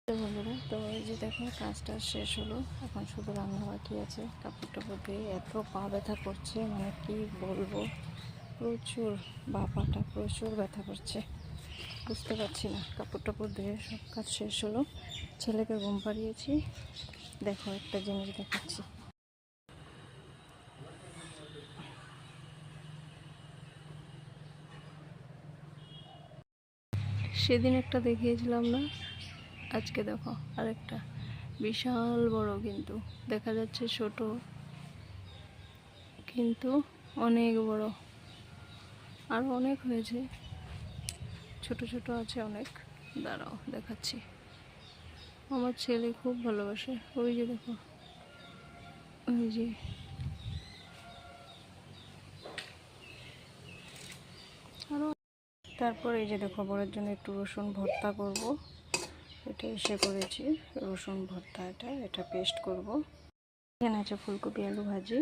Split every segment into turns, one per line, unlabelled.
বন্ধুরা, তো এই যে দেখো কাজটা শেষ হলো, এখন শুধু রান্না বাকি আছে। কাপড় টাপড় ধুয়ে এত পা ব্যথা করছে, মানে কি বলবো, প্রচুর বাপাটা প্রচুর ব্যথা করছে, বুঝতে পারছি না। কাপড় টাপড় ধুয়ে সব কাজ শেষ হলো, ছেলেকে ঘুম পাড়িয়েছি। দেখো একটা জিনিস দেখাচ্ছি। সেদিন একটা দেখিয়েছিলাম না, আজকে দেখো আরেকটা বিশাল বড়, কিন্তু দেখা যাচ্ছে ছোট, কিন্তু অনেক বড়। আর অনেক হয়েছে, ছোট ছোট আছে অনেক। দাঁড়াও দেখাচ্ছি। আমার ছেলে খুব ভালোবাসে, ওই যে দেখো, ওই যে আরো। তারপর এই যে দেখো, বড়ের জন্য একটু রসুন ভর্তা করব। এটা এসে করেছি রসুন ভর্তা, এটা পেস্ট করব। এখানে আছে ফুলকপি আলু ভাজি,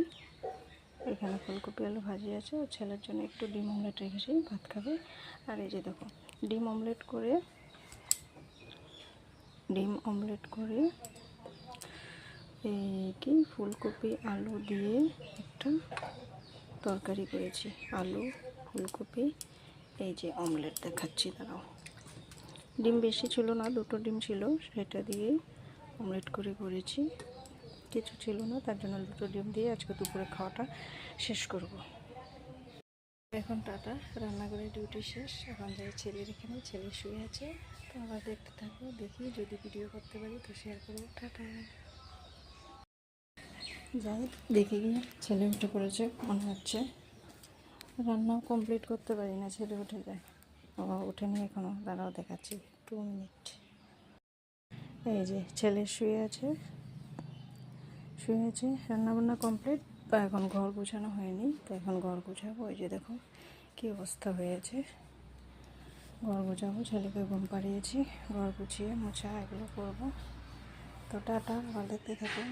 এখানে ফুলকপি আলু ভাজি আছে। আর ছেলের জন্য একটু ডিম অমলেট রেখেছি, ভাত খাবে। আর এই যে দেখো, ডিম অমলেট করে এই কি ফুলকপি আলু দিয়ে একটা তরকারি করেছি। আলু ফুলকপি, এই যে অমলেট দেখাচ্ছি, দাঁড়াও। ডিম বেশি ছিল না, দুটো ডিম ছিল, সেটা দিয়ে অমলেট করেছি। কিছু ছিল না, তার জন্য দুটো ডিম দিয়ে আজকে দুপুরে খাওয়াটা শেষ করব। এখন টাটা, রান্নাঘরে ডিউটি শেষ। এখন যাই ছেলের এখানে, ছেলে শুয়ে আছে। তো আবার দেখতে থাকবো, দেখি যদি ভিডিও করতে পারি তো শেয়ার করবো। টাটা। যাই দেখি গিয়ে, ছেলে উঠে পড়েছে মনে হচ্ছে। রান্নাও কমপ্লিট করতে পারি না, ছেলে উঠে যায়। ও উঠেনি এখনও, দাঁড়াও দেখাচ্ছি 2 মিনিট। এই যে ছেলে শুয়ে আছে, রান্নাবান্না কমপ্লিট। বা এখন ঘর গুছানো হয়নি, তো এখন ঘর গুছাবো। ওই যে দেখো কী অবস্থা হয়েছে, ঘর গুছাবো। ছেলেকে ঘুম পাড়িয়েছি, ঘর গুছিয়ে মোছা এগুলো করবো। তো টাটা, ভালো দেখতে থাকো।